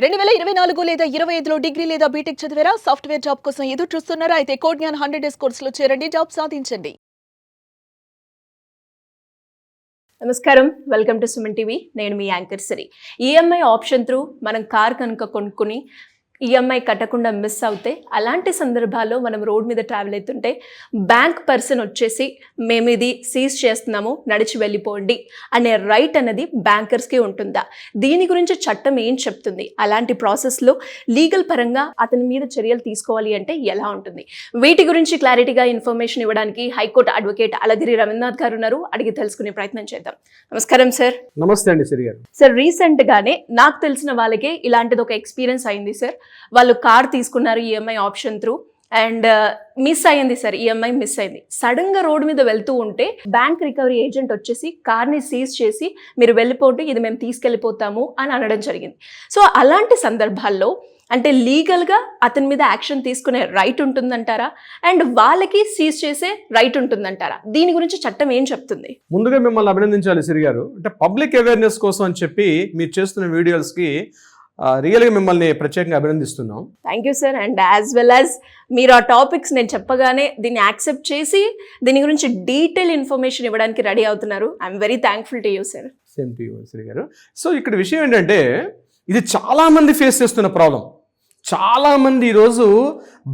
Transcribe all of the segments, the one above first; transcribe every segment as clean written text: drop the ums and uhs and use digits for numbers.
2024 లేదా 25లో డిగ్రీ లేదా బీటెక్ చదివారా? సాఫ్ట్వేర్ జాబ్ కోసం ఎదురు చూస్తున్నారా? అయితే కోడ్ జ్ఞాన్ 100 డేస్ కోర్సులో చేరండి, జాబ్ సాధించండి. నమస్కారం, వెల్కమ్ టు సుమన్ టీవీ. నేను మీ యాంకర్ సిరి. ఈఎంఐ ఆప్షన్ త్రూ మనం కార్ కనుక కొనుక్కుని ఈఎంఐ కట్టకుండా మిస్ అవుతే, అలాంటి సందర్భాల్లో మనం రోడ్ మీద ట్రావెల్ అవుతుంటే బ్యాంక్ పర్సన్ వచ్చేసి మేము ఇది సీజ్ చేస్తున్నాము, నడిచి వెళ్ళిపోండి అనే రైట్ అనేది బ్యాంకర్స్కి ఉంటుందా? దీని గురించి చట్టం ఏం చెప్తుంది? అలాంటి ప్రాసెస్లో లీగల్ పరంగా అతని మీద చర్యలు తీసుకోవాలి అంటే ఎలా ఉంటుంది? వీటి గురించి క్లారిటీగా ఇన్ఫర్మేషన్ ఇవ్వడానికి హైకోర్టు అడ్వకేట్ అలగిరి రవీంద్రనాథ్ గారు ఉన్నారు. అడిగి తెలుసుకునే ప్రయత్నం చేద్దాం. నమస్కారం సార్. నమస్తే అండి సిరి గారు. సార్, రీసెంట్గానే నాకు తెలిసిన వాళ్ళకే ఇలాంటిది ఒక ఎక్స్పీరియన్స్ అయింది సార్. వాళ్ళు కార్ తీసుకున్నారు EMI option through and miss అయ్యింది సార్. ఈఎంఐ మిస్ అయింది. సడన్ గా రోడ్ మీద వెళ్తూ ఉంటే బ్యాంక్ రికవరీ ఏజెంట్ వచ్చేసి కార్ని సీజ్ చేసి మీరు వెళ్ళిపోతే ఇది మేము తీసుకెళ్ళిపోతాము అని అనడం జరిగింది. సో అలాంటి సందర్భాల్లో అంటే లీగల్గా అతని మీద యాక్షన్ తీసుకునే రైట్ ఉంటుందంటారా? అండ్ వాళ్ళకి సీజ్ చేసే రైట్ ఉంటుందంటారా? దీని గురించి చట్టం ఏం చెప్తుంది? ముందుగా మిమ్మల్ని అభినందించాలి సిరి గారు. అంటే పబ్లిక్ అవేర్నెస్ కోసం అని చెప్పి మీరు చేస్తున్న వీడియోస్కి రియల్గా మిమ్మల్ని ప్రత్యేకంగా అభినందిస్తున్నాం. Thank you sir. And as well as మీరు ఆ టాపిక్స్ నేను చెప్పగానే దీన్ని యాక్సెప్ట్ చేసి దీని గురించి డీటెయిల్ ఇన్ఫర్మేషన్ ఇవ్వడానికి రెడీ అవుతున్నారు. I'm very thankful to you sir. Same to you Siri గారు. సో ఇక్కడ విషయం ఏంటంటే, ఇది చాలామంది ఫేస్ చేస్తున్న ప్రాబ్లం. చాలామంది ఈరోజు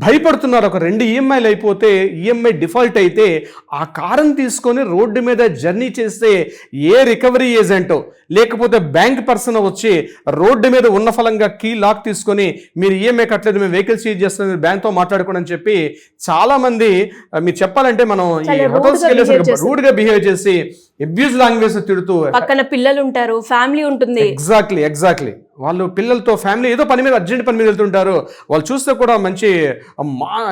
భయపడుతున్నారు. ఒక 2 ఈఎంఐలు అయిపోతే, ఈఎంఐ డిఫాల్ట్ అయితే ఆ కారుని తీసుకొని రోడ్డు మీద జర్నీ చేస్తే ఏ రికవరీ ఏజెంటో లేకపోతే బ్యాంక్ పర్సన్ వచ్చి రోడ్డు మీద ఉన్న ఫలంగా కీ లాక్ తీసుకొని మీరు ఈఎంఐ కట్టలేదు, మేము వెహికల్ సీజ్ చేస్తాం, మీరు బ్యాంక్తో మాట్లాడుకోండి అని చెప్పి చాలామంది, మీరు చెప్పాలంటే మనం ఈ హోటల్స్కి వెళ్ళేసరికి రూడ్గా బిహేవ్ చేసి అబ్యూజ్ లాంగ్వేజ్ తిడుతూ, పక్కన పిల్లలు ఉంటారు, ఫ్యామిలీ ఉంటుంది. ఎగ్జాక్ట్లీ వాళ్ళు పిల్లలతో ఫ్యామిలీ ఏదో పని మీద అర్జెంట్ పని మీద వెళ్తుంటారు. వాళ్ళు చూస్తే కూడా మంచి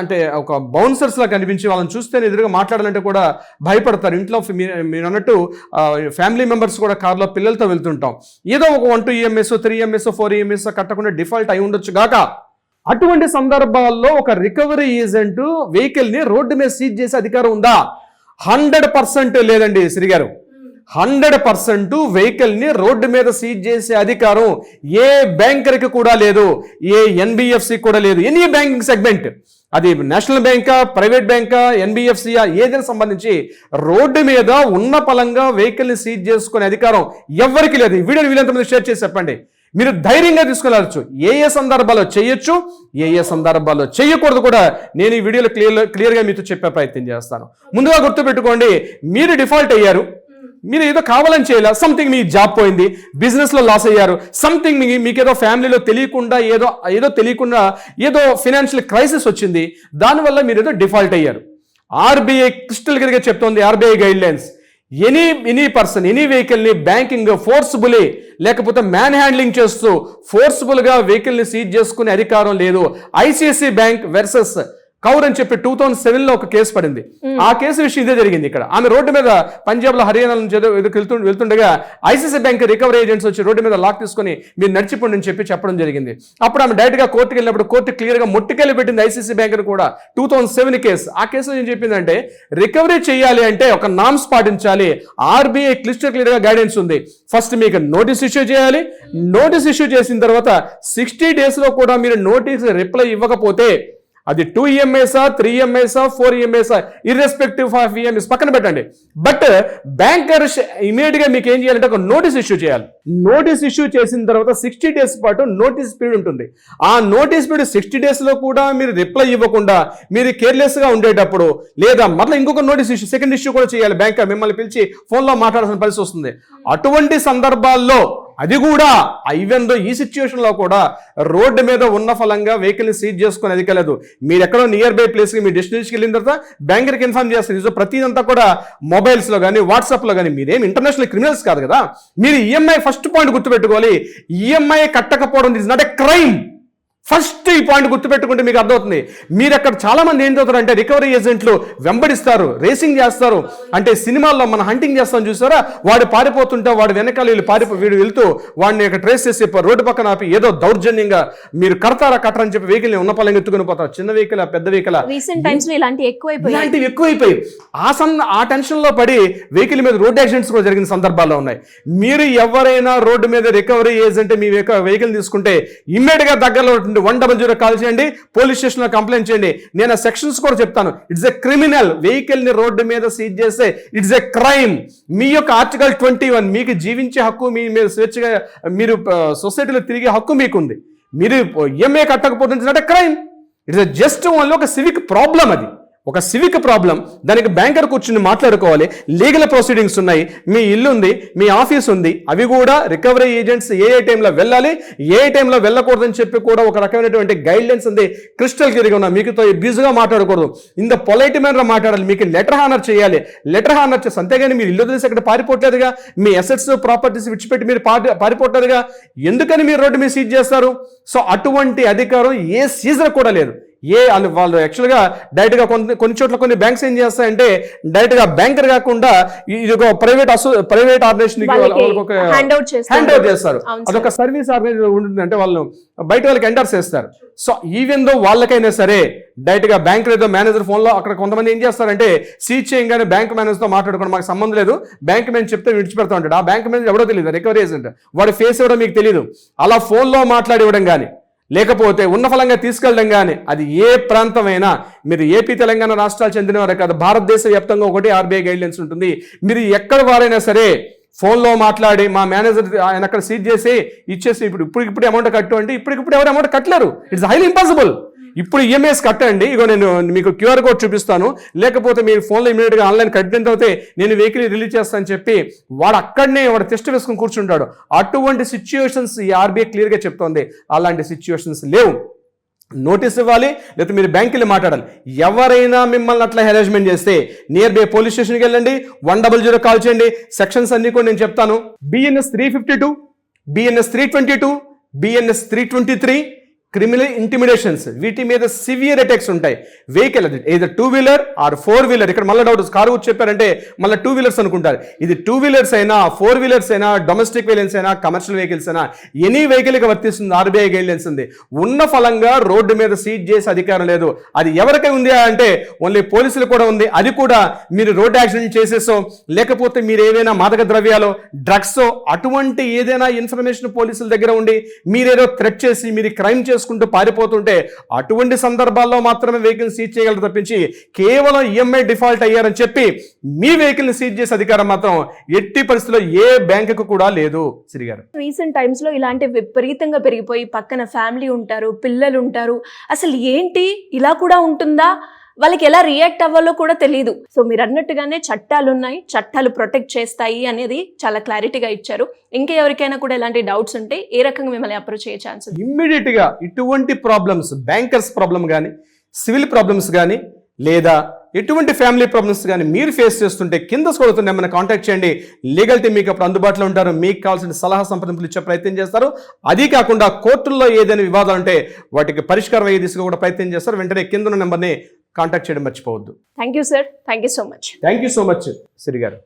అంటే ఒక బౌన్సర్స్ లా కనిపించి వాళ్ళని చూస్తే ఎదురుగా మాట్లాడాలంటే కూడా భయపడతారు. ఇంట్లో మీరు అన్నట్టు ఫ్యామిలీ మెంబర్స్ కూడా కార్లో పిల్లలతో వెళ్తుంటాం. ఏదో ఒక 1-2 ఈఎంఐస్ 3 ఈఎంఐస్ 4 ఈఎంఐస్ కట్టకుండా డిఫాల్ట్ అయి ఉండొచ్చు గాక. అటువంటి సందర్భాల్లో ఒక రికవరీ ఏజెంట్ వెహికల్ ని రోడ్డు మీద సీజ్ చేసే అధికారం ఉందా? 100% లేదండి శ్రీ గారు. 100% వెహికల్ ని రోడ్డు మీద సీజ్ చేసే అధికారం ఏ బ్యాంకర్కి కూడా లేదు, ఏ ఎన్బిఎఫ్సి కూడా లేదు. ఎనీ బ్యాంకింగ్ సెగ్మెంట్, అది నేషనల్ బ్యాంకా, ప్రైవేట్ బ్యాంకా, ఎన్బిఎఫ్సియా, ఏదైనా సంబంధించి రోడ్డు మీద ఉన్న పలంగా వెహికల్ ని సీజ్ చేసుకునే అధికారం ఎవరికి లేదు. ఈ వీడియోని వీళ్ళంతమంది షేర్ చేసి చెప్పండి. మీరు ధైర్యంగా తీసుకెళ్ళచ్చు. ఏ సందర్భాల్లో చేయొచ్చు, ఏ సందర్భాల్లో చేయకూడదు కూడా నేను ఈ వీడియోలో క్లియర్గా మీతో చెప్పే ప్రయత్నం చేస్తాను. ముందుగా గుర్తుపెట్టుకోండి, మీరు డిఫాల్ట్ అయ్యారు, మీరు ఏదో కావాలని చేయాలి, సంథింగ్ మీ జాబ్ పోయింది, బిజినెస్లో లాస్ అయ్యారు, సంథింగ్ మీకు ఏదో ఫ్యామిలీలో తెలియకుండా ఏదో తెలియకుండా ఏదో ఫైనాన్షియల్ క్రైసిస్ వచ్చింది, దానివల్ల మీరు ఏదో డిఫాల్ట్ అయ్యారు. ఆర్బీఐ క్రిస్టల్ క్లియర్గా చెప్తోంది, RBI guide lines, any person any వెహికల్ని బ్యాంకింగ్ ఫోర్స్బుల్లీ లేకపోతే మ్యాన్ హ్యాండ్లింగ్ చేస్తూ ఫోర్స్బుల్గా వెహికల్ని సీజ్ చేసుకునే అధికారం లేదు. ఐసిఐసిఐ బ్యాంక్ వర్సెస్ కౌర్ అని చెప్పి 2007లో ఒక కేసు పడింది. ఆ కేసు విషయం ఇదే జరిగింది. ఇక్కడ ఆమె రోడ్డు మీద పంజాబ్లో హర్యానా నుంచి వెళ్తుండగా ఐసిఐసిఐ బ్యాంక్ రికవరీ ఏజెంట్స్ వచ్చి రోడ్డు మీద లాక్ తీసుకొని మీరు నడిచిపోండి అని చెప్పడం జరిగింది. అప్పుడు ఆమె డైరెక్ట్గా కోర్టుకి వెళ్ళినప్పుడు కోర్టు క్లియర్గా మొట్టికెళ్ళి పెట్టింది ఐసిఐసిఐ బ్యాంక్ కూడా. 2007 కేసు. ఆ కేసులో ఏం చెప్పిందంటే, రికవరీ చేయాలి అంటే ఒక నామ్స్ పాటించాలి. ఆర్బీఐ క్లియర్గా గైడెన్స్ ఉంది. ఫస్ట్ మీకు నోటీస్ ఇష్యూ చేయాలి. నోటీస్ ఇష్యూ చేసిన తర్వాత 60 డేస్లో కూడా మీరు నోటీస్ రిప్లై ఇవ్వకపోతే అది 2 ఈఎంఐసా 3 ఈఎంఐసా 4 ఈఎంఐసా ఇర్రెస్పెక్టివ్ ఆఫ్ ఈఎంఐస్ పక్కన పెట్టండి. బట్ బ్యాంకర్ ఇమీడియట్ గా మీకు ఏం చేయాలంటే ఒక నోటీస్ ఇష్యూ చేయాలి. నోటీస్ ఇష్యూ చేసిన తర్వాత 60 డేస్ పాటు నోటీస్ పీరియడ్ ఉంటుంది. ఆ నోటీస్ పీరియడ్ 60 డేస్ లో కూడా మీరు రిప్లై ఇవ్వకుండా మీరు కేర్లెస్ గా ఉండేటప్పుడు, లేదా మళ్ళీ ఇంకొక నోటీస్ ఇష్యూ, సెకండ్ ఇష్యూ కూడా చేయాలి. బ్యాంకర్ మిమ్మల్ని పిలిచి ఫోన్లో మాట్లాడాల్సిన పరిస్థితి వస్తుంది. అటువంటి సందర్భాల్లో అది కూడా ఐవెందో ఈ సిచ్యువేషన్ లో కూడా రోడ్డు మీద ఉన్న ఫలంగా వెహికల్ ని సీజ్ చేసుకుని అధికలేదు. మీరు ఎక్కడో నియర్ బై ప్లేస్ కి మీ డెస్టినేషన్కి వెళ్ళిన తర్వాత బ్యాంకర్కి ఇన్ఫార్మ్ చేస్తారు. ప్రతిదంతా కూడా మొబైల్స్ లో కానీ వాట్సాప్ లో కానీ. మీరేం ఇంటర్నేషనల్ క్రిమినల్స్ కాదు కదా. మీరు ఈఎంఐ ఫస్ట్ పాయింట్ గుర్తుపెట్టుకోవాలి, ఈఎంఐ కట్టకపోవడం is not a crime. First ఈ పాయింట్ గుర్తుపెట్టుకుంటే మీకు అర్థమవుతుంది. మీరు అక్కడ చాలా మంది ఏం చదువుతారు అంటే రికవరీ ఏజెంట్లు వెంబడిస్తారు, రేసింగ్ చేస్తారు. అంటే సినిమాల్లో మన హంటింగ్ చేస్తాం చూసారా, వాడు పారిపోతుంటే వాడు వెనకాల వీడు వెళ్తూ వాడిని ట్రేస్ చేసి రోడ్డు పక్కన ఆపి ఏదో దౌర్జన్యంగా మీరు కట్టరని చెప్పి వెహికల్ ఉన్న పళ్ళని ఎత్తుకుని పోతారు. చిన్న వెహికల్ పెద్ద వెహికల్ రీసెంట్ టైమ్స్ లో ఇలాంటివి ఎక్కువైపోయి ఆ టెన్షన్ లో పడి వెహికల్ మీద రోడ్ యాక్సిడెంట్స్ కూడా జరిగిన సందర్భాల్లో ఉన్నాయి. మీరు ఎవరైనా రోడ్డు మీద రికవరీ ఏజెంట్ మీ వెహికల్ తీసుకుంటే ఇమ్మీడియట్ గా దగ్గరలో 100 కాల్ చేయండి, పోలీస్ స్టేషన్ లో కంప్లైంట్ చేయండి. నేను ఆ సెక్షన్స్ కూడా చెప్తాను. It's a criminal. వెహికల్ ని రోడ్డు మీద సీజ్ చేస్తే ఇట్స్ ఎ క్రైమ్. మీ యొక్క ఆర్టికల్ 21 మీకు జీవించే హక్కు, మీరు స్వేచ్ఛగా మీరు సొసైటీలో తిరిగే హక్కు మీకుంది. మీరు ఈఎంఐ కట్టకపోతుంది అంటే క్రైమ్. ఇట్స్ జస్ట్ ఓన్లీ ఒక సివిక్ ప్రాబ్లం. అది ఒక సివిక్ ప్రాబ్లం. దానికి బ్యాంకర్ కూర్చుని మాట్లాడుకోవాలి. లీగల్ ప్రొసీడింగ్స్ ఉన్నాయి. మీ ఇల్లు ఉంది, మీ ఆఫీస్ ఉంది. అవి కూడా రికవరీ ఏజెంట్స్ ఏ టైంలో వెళ్ళాలి, ఏ టైంలో వెళ్ళకూడదని చెప్పి కూడా ఒక రకమైనటువంటి గైడ్ లైన్స్ ఉంది. క్రిస్టల్ క్లియర్గా ఉన్నా. మీకుతో బిజీగా మాట్లాడకూడదు, ఇంత పొలైట్ మేనర్ మాట్లాడాలి. మీకు లెటర్ హానర్ చేయాలి. లెటర్ హానర్ చేసి అంతేగాని మీరు ఇల్లు తెలిసి అక్కడ పారిపోవట్లేదుగా, మీ అసెట్స్ ప్రాపర్టీస్ విడిచిపెట్టి మీరు పారిపోవట్లేదుగా. ఎందుకని మీరు రోడ్డు మీద సీజ్ చేస్తారు? సో అటువంటి అధికారం ఏ సీజర్ కూడా లేదు. వాళ్ళు యాక్చువల్గా డైరెక్ట్గా కొన్ని చోట్ల కొన్ని బ్యాంక్స్ ఏం చేస్తాయంటే డైరెక్ట్గా బ్యాంకర్ కాకుండా ఇది ఒక ప్రైవేట్ ఆర్గనైజేషన్ హ్యాండ్ అవుట్ చేస్తారు. అదొక సర్వీస్ ఆర్గనైజేషన్ ఉంటుంది. అంటే వాళ్ళు బయట వాళ్ళకి ఎండర్స్ చేస్తారు. సో ఈవెన్ దో వాళ్ళకైనా సరే డైరెక్ట్గా బ్యాంక్ ఏదో మేనేజర్ ఫోన్లో అక్కడ కొంతమంది ఏం చేస్తారంటే సీజ్ చేయగానే బ్యాంక్ మేనేజర్తో మాట్లాడుకోవడం మాకు సంబంధం లేదు, బ్యాంక్ మేనేజర్ చెప్తే విడిచిపెడతా ఉంటాడు. ఆ బ్యాంక్ మేనేజర్ ఎవడో తెలియదు, రికవరీ ఏజెంట్. వాడి ఫేస్ ఎవడో మీకు తెలియదు. అలా ఫోన్లో మాట్లాడి ఇవ్వడం కానీ లేకపోతే ఉన్న ఫలంగా తీసుకెళ్ళడం కానీ అది ఏ ప్రాంతమైనా, మీరు ఏపీ తెలంగాణ రాష్ట్రాలు చెందినవారే కాదు, భారతదేశ వ్యాప్తంగా ఒకటి ఆర్బీఐ గైడ్లైన్స్ ఉంటుంది. మీరు ఎక్కడ వారైనా సరే ఫోన్లో మాట్లాడి మా మేనేజర్ ఆయన అక్కడ సీజ్ చేసి ఇచ్చేసి ఇప్పుడు అమౌంట్ కట్టు అంటే ఇప్పుడు ఎవరు అమౌంట్ కట్టలేరు. It's highly impossible. ఇప్పుడు ఈఎంఐస్ కట్టండి, ఇగో నేను మీకు క్యూఆర్ కోడ్ చూపిస్తాను, లేకపోతే మీరు ఫోన్లో ఇమీడియట్గా ఆన్లైన్ కట్టిన తర్వాత నేను వెహికల్ రిలీజ్ చేస్తానని చెప్పి వాడు అక్కడనే వాడు టెస్ట్ వేసుకుని కూర్చుంటాడు. అటువంటి సిచ్యువేషన్స్ ఈ ఆర్బీఐ క్లియర్గా చెప్తోంది. అలాంటి సిచ్యువేషన్స్ లేవు. నోటీస్ ఇవ్వాలి, లేకపోతే మీరు బ్యాంకులో మాట్లాడాలి. ఎవరైనా మిమ్మల్ని అట్లా హెరాస్మెంట్ చేస్తే నియర్ బై పోలీస్ స్టేషన్కి వెళ్ళండి, 100 కాల్ చేయండి. సెక్షన్స్ అన్ని కూడా నేను చెప్తాను. BNS 352, BNS 322, BNS 323 criminal intimidations. వీటి మీద సివియర్ అటాక్స్ ఉంటాయి. వెహికల్ అది ఏదో 2 వీలర్ ఆర్ 4 వీలర్. ఇక్కడ మళ్ళీ డౌట్, కారు చెప్పారంటే మళ్ళీ 2 వీలర్స్ అనుకుంటారు. ఇది 2 వీలర్స్ అయినా 4 వీలర్స్ అయినా డొమెస్టిక్ వెహికల్స్ అయినా కమర్షియల్ వెహికల్స్ అయినా ఎనీ వెహికల్కి వర్తిస్తుంది ఆర్బీఐ గైడ్లైన్స్ ఉంది. ఉన్న ఫలంగా రోడ్డు మీద సీజ్ చేసే అధికారం లేదు. అది ఎవరికై ఉంది అంటే ఓన్లీ పోలీసులు కూడా ఉంది. అది కూడా మీరు రోడ్ యాక్సిడెంట్ చేసేసో లేకపోతే మీరు ఏదైనా మాదక ద్రవ్యాలు డ్రగ్స్ అటువంటి ఏదైనా ఇన్ఫర్మేషన్ పోలీసుల దగ్గర ఉండి మీరేదో థ్రెట్ చేసి మీరు క్రైమ్ చేసుకుంటూ పారిపోతుంటే అటువంటి సందర్భాల్లో మాత్రమే వెహికల్ సీజ్ చేయగలరు తప్పించి కేవలం ఈఎంఐ డిఫాల్ట్ అయ్యారని చెప్పి మీ వెహికల్ ని సీజ్ చేసే అధికారం మాత్రం ఎట్టి పరిస్థితుల్లో ఏ బ్యాంకుకు కూడా లేదు. శ్రీ గారు, రీసెంట్ టైమ్స్ లో ఇలాంటి విపరీతంగా పెరిగిపోయి పక్కన ఫ్యామిలీ ఉంటారు, పిల్లలు ఉంటారు. అసలు ఏంటి ఇలా కూడా ఉంటుందా, వాళ్ళకి ఎలా రియాక్ట్ అవ్వాలో కూడా తెలియదు. సో మీరు అన్నట్టుగానే చట్టాలు ఉన్నాయి, చట్టాలు ప్రొటెక్ట్ చేస్తాయి అనేది చాలా క్లారిటీగా ఇచ్చారు. ఇంకా ఎవరికైనా కూడా ఇలాంటి డౌట్స్ ఉంటే ఏ రకంగా మిమ్మల్ని అప్రోచ్ చేయ ఛాన్స్? ఇమ్మీడియట్ గా ఇటువంటి ప్రాబ్లమ్స్, బ్యాంకర్స్ ప్రాబ్లమ్ కానీ సివిల్ ప్రాబ్లమ్స్ కానీ లేదా ఎటువంటి ఫ్యామిలీ ప్రాబ్లమ్స్ కానీ మీరు ఫేస్ చేస్తుంటే కింద చూడుతుంటే ఏమైనా కాంటాక్ట్ చేయండి. లీగల్ టీమ్ మీకు అప్పుడు అందుబాటులో ఉంటారు. మీకు కావాల్సిన సలహా సంప్రదింపులు ఇచ్చే ప్రయత్నం చేస్తారు. అది కాకుండా కోర్టుల్లో ఏదైనా వివాదాలు ఉంటే వాటికి పరిష్కారం అయ్యే దిశగా కూడా ప్రయత్నం చేస్తారు. వెంటనే కింద ఉన్న నెంబర్ని కాంటాక్ట్ చేయడం మర్చిపోవద్దు. Thank you sir, thank you so much. Thank you so much Shri గారు.